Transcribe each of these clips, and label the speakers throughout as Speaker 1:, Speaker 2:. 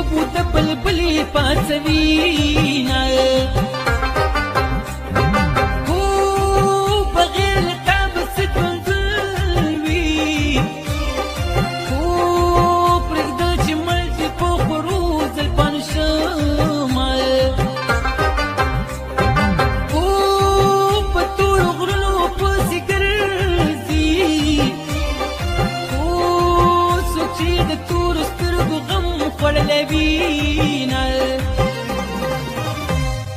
Speaker 1: بوت بلبلې پاڅوينه هو بغیر لقب ستونزوي هو پرېږده چې مړ دې په خورو زلفان شمه هو په تورو غرونو پسې ګرځي هو څوک چې د تورو سترګو غم خوړلی وینه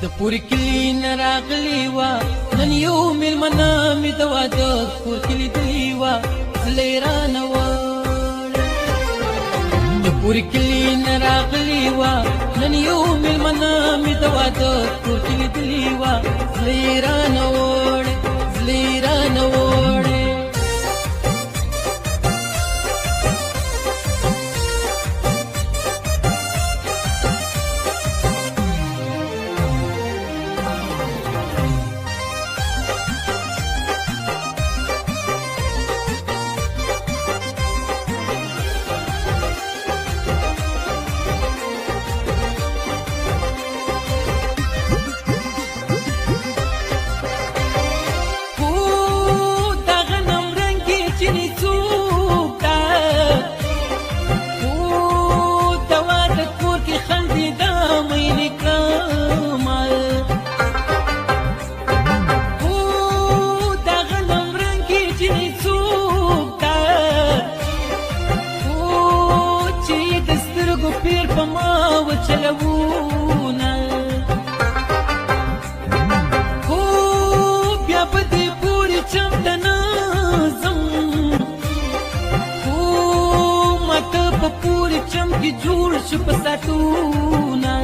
Speaker 1: د پورې کلي نه راغلې وه نن یو مېلمنه مې د واده کور کې لیدلې وه زړه یې رانه وړی د پورې کلي نه راغلې وه نن یو مېلمنه مې د واده کور کې لیدلې وه زړه یې رانه وړی زړه یې رانه وړی پیر په ما وچلوونه خو بیا په دې پورې چمته نه ځم خو ماته په پورې چم کې جوړ شو په ساټونه